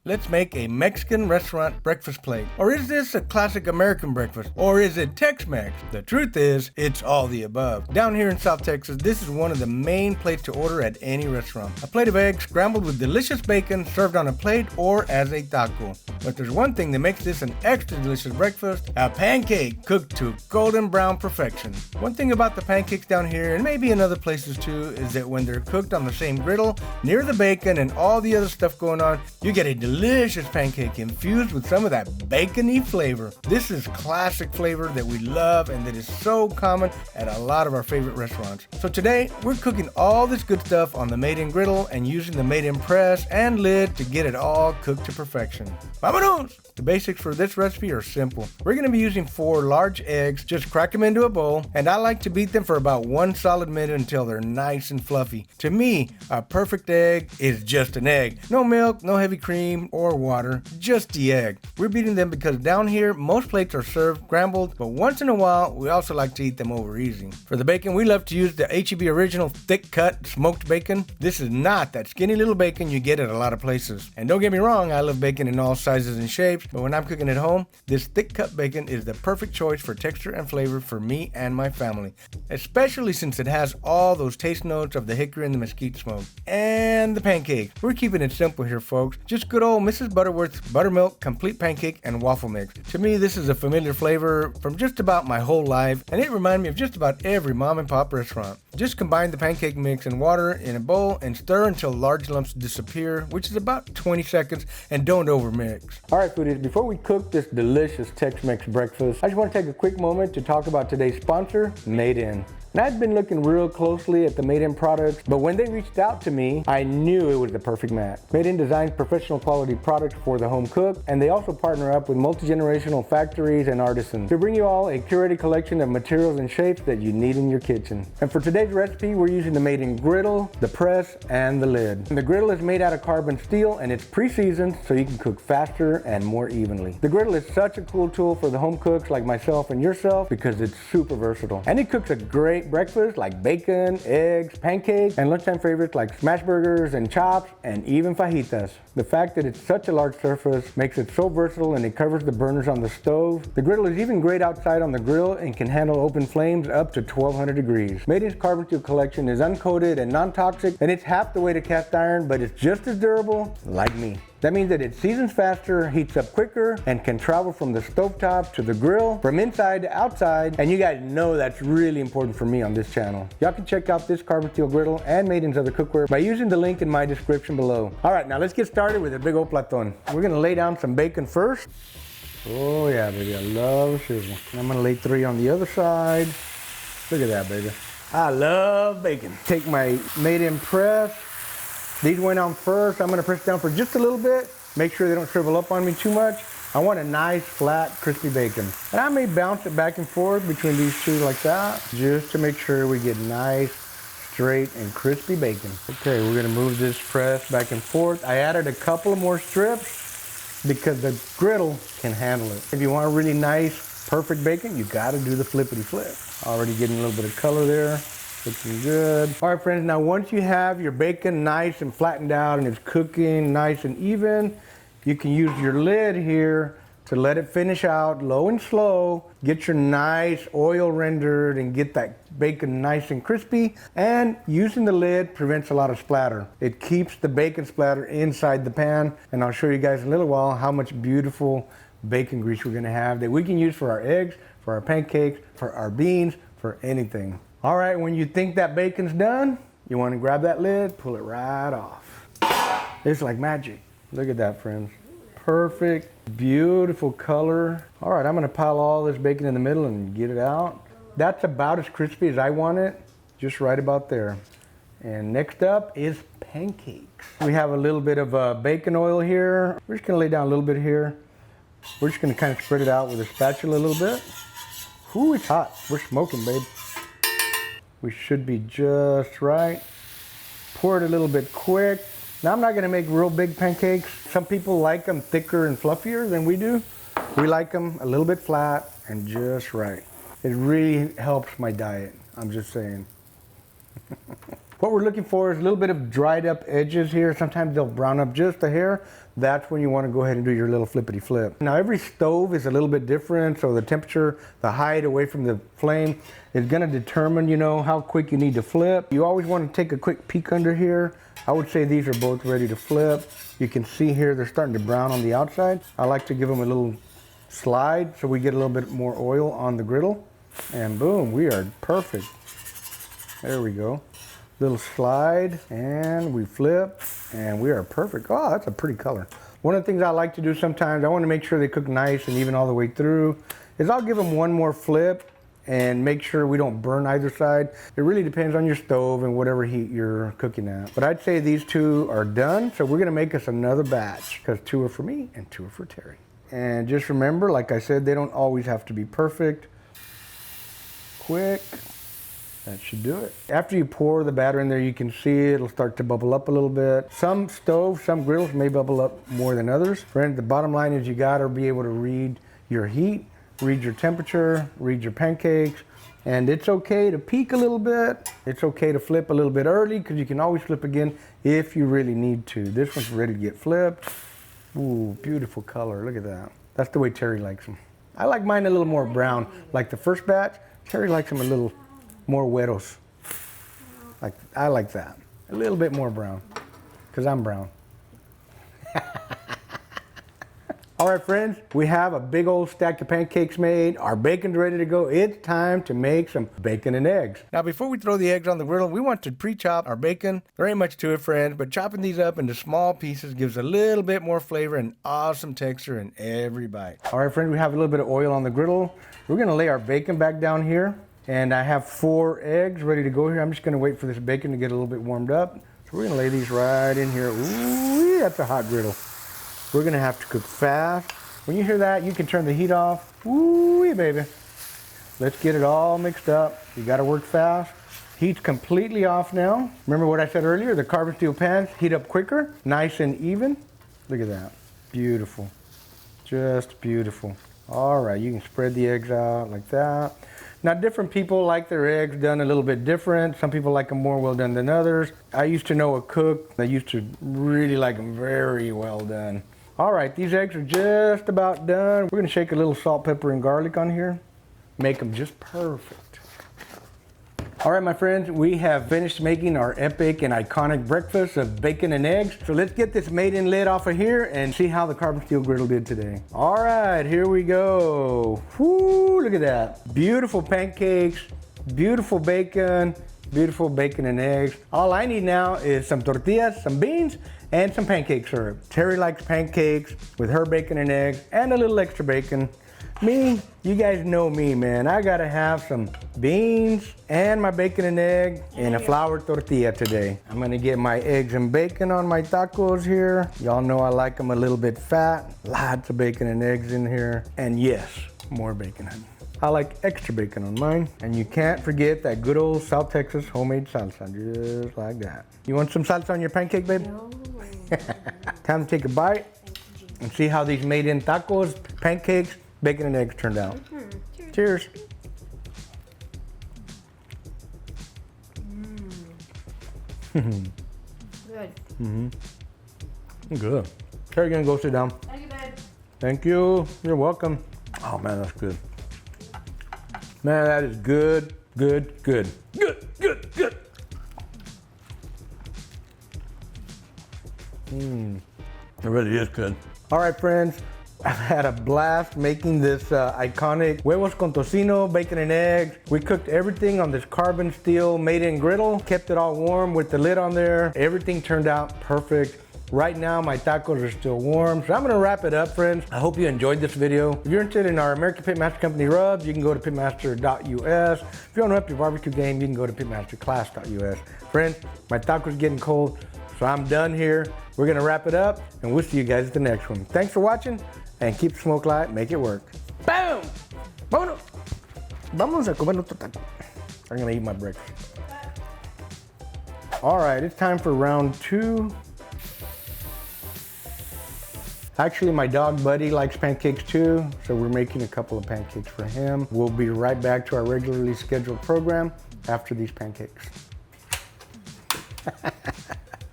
Let's make a Mexican restaurant breakfast plate. Or is this a classic American breakfast? Or is it Tex-Mex? The truth is, it's all the above. Down here in South Texas, this is one of the main plates to order at any restaurant. A plate of eggs scrambled with delicious bacon served on a plate or as a taco. But there's one thing that makes this an extra delicious breakfast: a pancake cooked to golden brown perfection. One thing about the pancakes down here, and maybe in other places too, is that when they're cooked on the same griddle, near the bacon and all the other stuff going on, you get a delicious pancake infused with some of that bacony flavor. This is classic flavor that we love and that is so common at a lot of our favorite restaurants. So today, we're cooking all this good stuff on the made-in griddle and using the made-in press and lid to get it all cooked to perfection. Vámonos! The basics for this recipe are simple. We're going to be using 4 large eggs. Just crack them into a bowl, and I like to beat them for about 1 solid minute until they're nice and fluffy. To me, a perfect egg is just an egg. No milk, no heavy cream or water, just the egg. We're beating them because down here, most plates are served scrambled, but once in a while, we also like to eat them over easy. For the bacon, we love to use the H-E-B original thick cut smoked bacon. This is not that skinny little bacon you get at a lot of places. And don't get me wrong, I love bacon in all sizes and shapes, but when I'm cooking at home, this thick cut bacon is the perfect choice for texture and flavor for me and my family, especially since it has all those taste notes of the hickory and the mesquite smoke. And the pancake. We're keeping it simple here, folks. Just good old Mrs. Butterworth's buttermilk complete pancake and waffle mix. To me, this is a familiar flavor from just about my whole life, and it reminds me of just about every mom and pop restaurant. Just combine the pancake mix and water in a bowl and stir until large lumps disappear, which is about 20 seconds, and don't overmix. Alright foodies, before we cook this delicious Tex-Mex breakfast, I just want to take a quick moment to talk about today's sponsor, Made In. And I'd been looking real closely at the Made In products, but when they reached out to me, I knew it was the perfect match. Made In designs professional quality products for the home cook, and they also partner up with multi-generational factories and artisans to bring you all a curated collection of materials and shapes that you need in your kitchen. And for today's recipe, we're using the Made In griddle, the press, and the lid. And the griddle is made out of carbon steel, and it's pre-seasoned so you can cook faster and more evenly. The griddle is such a cool tool for the home cooks like myself and yourself because it's super versatile. And it cooks a great breakfast like bacon, eggs, pancakes, and lunchtime favorites like smash burgers and chops, and even fajitas. The fact that it's such a large surface makes it so versatile, and it covers the burners on the stove. The griddle is even great outside on the grill and can handle open flames up to 1200 degrees. Made In's carbon steel collection is uncoated and non-toxic, and it's half the weight of cast iron, but it's just as durable like me. That means that it seasons faster, heats up quicker, and can travel from the stovetop to the grill, from inside to outside, and you guys know that's really important for me on this channel. Y'all can check out this carbon steel griddle and Made In's other cookware by using the link in my description below. Alright, now let's get started with a big old platon. We're gonna lay down some bacon first. Oh yeah, baby, I love sizzle. And I'm gonna lay 3 on the other side. Look at that, baby. I love bacon. Take my Made In press. These went on first. I'm gonna press down for just a little bit. Make sure they don't shrivel up on me too much. I want a nice, flat, crispy bacon. And I may bounce it back and forth between these two like that, just to make sure we get nice, straight, and crispy bacon. Okay, we're gonna move this press back and forth. I added a couple of more strips because the griddle can handle it. If you want a really nice, perfect bacon, you gotta do the flippity flip. Already getting a little bit of color there. Looking good. All right, friends, now once you have your bacon nice and flattened out and it's cooking nice and even, you can use your lid here to let it finish out low and slow, get your nice oil rendered and get that bacon nice and crispy. And using the lid prevents a lot of splatter. It keeps the bacon splatter inside the pan, and I'll show you guys in a little while how much beautiful bacon grease we're gonna have that we can use for our eggs, for our pancakes, for our beans, for anything. All right, when you think that bacon's done, you want to grab that lid, pull it right off. It's like magic. Look at that, friends. Perfect, beautiful color. All right, I'm gonna pile all this bacon in the middle and get it out. That's about as crispy as I want it, just right about there. And next up is pancakes. We have a little bit of bacon oil here. We're just gonna lay down a little bit here. We're just gonna kind of spread it out with a spatula a little bit. Ooh, it's hot. We're smoking, babe. We should be just right. Pour it a little bit quick. Now I'm not gonna make real big pancakes. Some people like them thicker and fluffier than we do. We like them a little bit flat and just right. It really helps my diet, I'm just saying. What we're looking for is a little bit of dried up edges here. Sometimes they'll brown up just a hair. That's when you want to go ahead and do your little flippity flip. Now every stove is a little bit different, so the temperature, the height away from the flame is going to determine, you know, how quick you need to flip. You always want to take a quick peek under here. I would say these are both ready to flip. You can see here they're starting to brown on the outside. I like to give them a little slide so we get a little bit more oil on the griddle. And boom, we are perfect. There we go. Little slide and we flip and we are perfect. Oh, that's a pretty color. One of the things I like to do sometimes, I want to make sure they cook nice and even all the way through, is I'll give them one more flip and make sure we don't burn either side. It really depends on your stove and whatever heat you're cooking at. But I'd say these two are done, so we're gonna make us another batch because 2 are for me and 2 are for Terry. And just remember, like I said, they don't always have to be perfect. Quick. That should do it. After you pour the batter in there, you can see it'll start to bubble up a little bit. Some stoves, some griddles may bubble up more than others. Friend, the bottom line is you gotta be able to read your heat, read your temperature, read your pancakes, and it's okay to peak a little bit. It's okay to flip a little bit early because you can always flip again if you really need to. This one's ready to get flipped. Ooh, beautiful color, look at that. That's the way Terry likes them. I like mine a little more brown. Like the first batch, Terry likes them a little more güeros. Like, I like that. A little bit more brown, because I'm brown. All right, friends, we have a big old stack of pancakes made. Our bacon's ready to go. It's time to make some bacon and eggs. Now, before we throw the eggs on the griddle, we want to pre-chop our bacon. There ain't much to it, friends, but chopping these up into small pieces gives a little bit more flavor and awesome texture in every bite. All right, friends, we have a little bit of oil on the griddle. We're gonna lay our bacon back down here. And I have 4 eggs ready to go here. I'm just gonna wait for this bacon to get a little bit warmed up. So we're gonna lay these right in here. Ooh, that's a hot griddle. We're gonna have to cook fast. When you hear that, you can turn the heat off. Ooh, baby. Let's get it all mixed up. You gotta work fast. Heat's completely off now. Remember what I said earlier, the carbon steel pans heat up quicker, nice and even. Look at that, beautiful, just beautiful. All right, you can spread the eggs out like that. Now, different people like their eggs done a little bit different. Some people like them more well done than others. I used to know a cook that used to really like them very well done. All right, these eggs are just about done. We're gonna shake a little salt, pepper, and garlic on here. Make them just perfect. All right, my friends, we have finished making our epic and iconic breakfast of bacon and eggs. So let's get this maiden lid off of here and see how the carbon steel griddle did today. All right, here we go. Whoo, look at that. Beautiful pancakes, beautiful bacon and eggs. All I need now is some tortillas, some beans, and some pancake syrup. Terry likes pancakes with her bacon and eggs and a little extra bacon. Me, you guys know me, man. I gotta have some beans and my bacon and egg and a flour tortilla today. I'm gonna get my eggs and bacon on my tacos here. Y'all know I like them a little bit fat. Lots of bacon and eggs in here. And yes, more bacon, honey. I like extra bacon on mine. And you can't forget that good old South Texas homemade salsa, just like that. You want some salsa on your pancake, babe? No. Time to take a bite and see how these made in tacos, pancakes, bacon and eggs turned out. Mm-hmm. Cheers. Good. Good. Terry, gonna go sit down. Thank you, babe. Thank you. You're welcome. Oh man, that's good. Man, that is good, good, good. Good, good, good. It really is good. All right, friends. I've had a blast making this iconic huevos con tocino, bacon and eggs. We cooked everything on this carbon steel made-in griddle, kept it all warm with the lid on there. Everything turned out perfect. Right now, my tacos are still warm, so I'm gonna wrap it up, friends. I hope you enjoyed this video. If you're interested in our American Pitmaster Company rubs, you can go to pitmaster.us. If you wanna up your barbecue game, you can go to pitmasterclass.us. Friends, my taco's getting cold, so I'm done here. We're gonna wrap it up, and we'll see you guys at the next one. Thanks for watching. And keep the smoke light, make it work. Boom! Vámonos! Vamos a comer otro taco. I'm gonna eat my breakfast. All right, it's time for round 2. Actually, my dog Buddy likes pancakes too, so we're making a couple of pancakes for him. We'll be right back to our regularly scheduled program after these pancakes.